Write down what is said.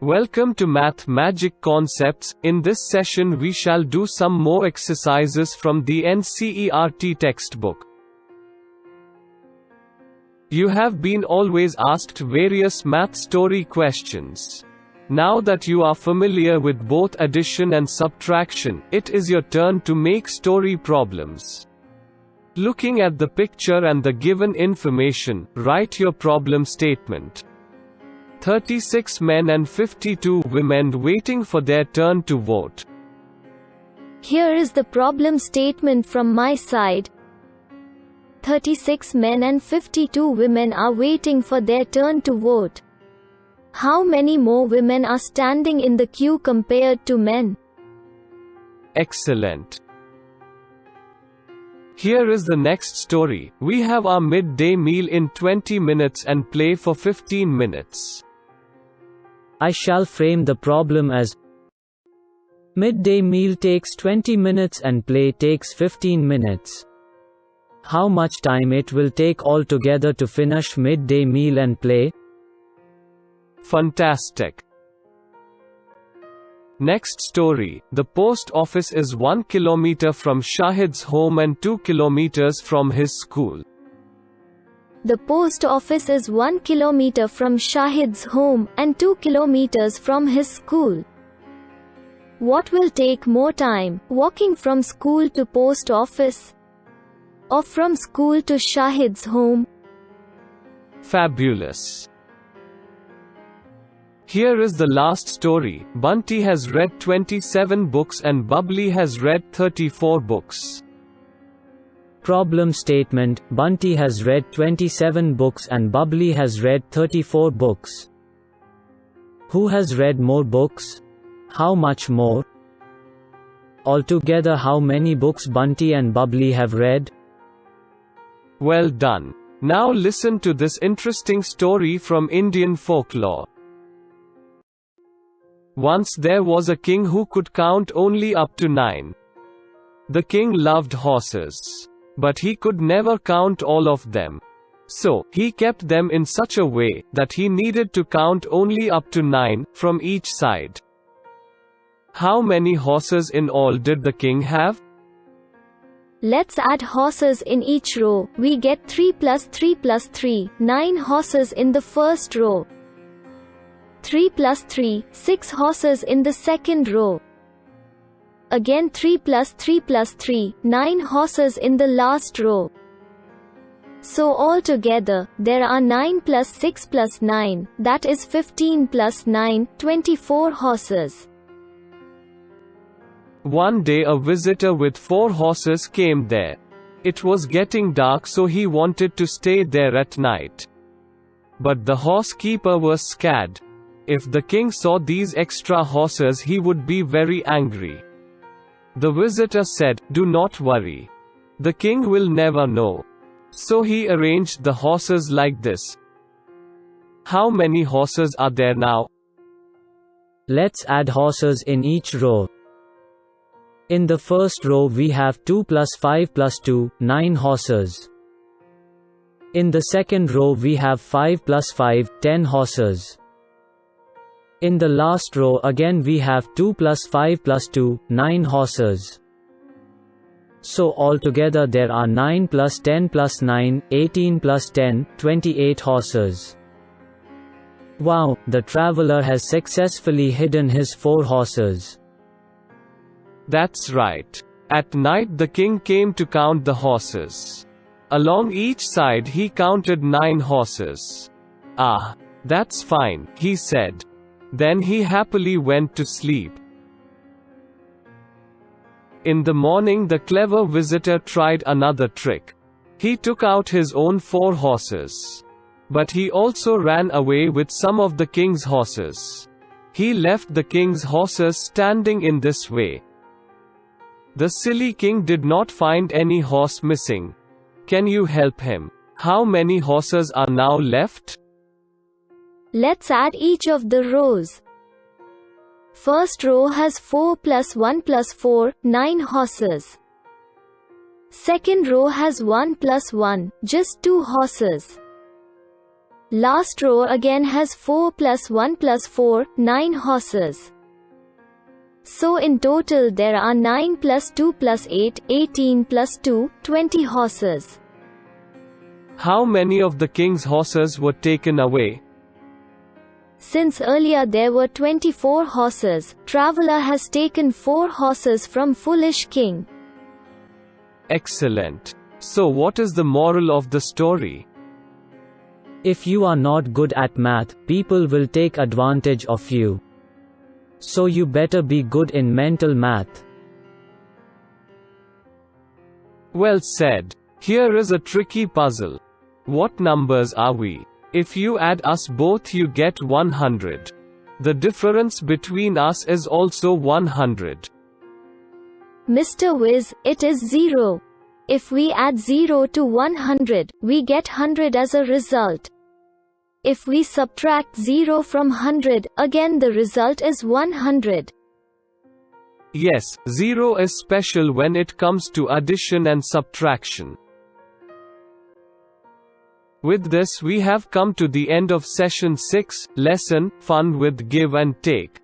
Welcome to Math Magic Concepts. In this session we shall do some more exercises from the NCERT textbook. You have been always asked various math story questions. Now that you are familiar with both addition and subtraction, it is your turn to make story problems. Looking at the picture and the given information, write your problem statement. 36 men and 52 women waiting for their turn to vote. Here is the problem statement from my side. 36 men and 52 women are waiting for their turn to vote. How many more women are standing in the queue compared to men? Excellent. Here is the next story. We have our midday meal in 20 minutes and play for 15 minutes. I shall frame the problem as midday meal takes 20 minutes and play takes 15 minutes. How much time it will take altogether to finish midday meal and play? Fantastic. Next story. The post office is 1 kilometer from Shahid's home and 2 kilometers from his school. The post office is 1 kilometer from Shahid's home and 2 kilometers from his school. What will take more time, walking from school to post office, or from school to Shahid's home? Fabulous. Here is the last story. Bunty has read 27 books and Bubbly has read 34 books. Problem statement: Bunty has read 27 books and Bubbly has read 34 books. Who has read more books? How much more? Altogether, how many books Bunty and Bubbly have read? Well done. Now listen to this interesting story from Indian folklore. Once there was a king who could count only up to 9. The king loved horses, but he could never count all of them. So, he kept them in such a way that he needed to count only up to 9 from each side. How many horses in all did the king have? Let's add horses in each row. We get 3 plus 3 plus 3, 9 horses in the first row. 3 plus 3, 6 horses in the second row. Again 3 plus 3 plus 3, 9 horses in the last row. So altogether, there are 9 plus 6 plus 9, that is 15 plus 9, 24 horses. One day a visitor with 4 horses came there. It was getting dark, so he wanted to stay there at night. But the horse keeper was scared. If the king saw these extra horses, he would be very angry. The visitor said, "Do not worry. The king will never know." So he arranged the horses like this. How many horses are there now? Let's add horses in each row. In the first row we have 2 plus 5 plus 2, 9 horses. In the second row we have 5 plus 5, 10 horses. In the last row again we have 2 plus 5 plus 2, 9 horses. So altogether there are 9 plus 10 plus 9, 18 plus 10, 28 horses. Wow, the traveler has successfully hidden his 4 horses. That's right. At night the king came to count the horses. Along each side he counted 9 horses. "Ah, that's fine," he said. Then he happily went to sleep. In the morning the clever visitor tried another trick. He took out his own 4 horses. But he also ran away with some of the king's horses. He left the king's horses standing in this way. The silly king did not find any horse missing. Can you help him? How many horses are now left? Let's add each of the rows. First row has 4 plus 1 plus 4, 9 horses. Second row has 1 plus 1, just 2 horses. Last row again has 4 plus 1 plus 4, 9 horses. So in total there are 9 plus 2 plus 8, 18 plus 2, 20 horses. How many of the king's horses were taken away? Since earlier there were 24 horses, traveler has taken 4 horses from foolish king. Excellent. So what is the moral of the story? If you are not good at math, people will take advantage of you. So you better be good in mental math. Well said. Here is a tricky puzzle. What numbers are we? If you add us both you get 100. The difference between us is also 100. Mr. Wiz, it is 0. If we add 0 to 100, we get 100 as a result. If we subtract 0 from 100, again the result is 100. Yes, 0 is special when it comes to addition and subtraction. With this we have come to the end of session 6, lesson, Fun with Give and Take.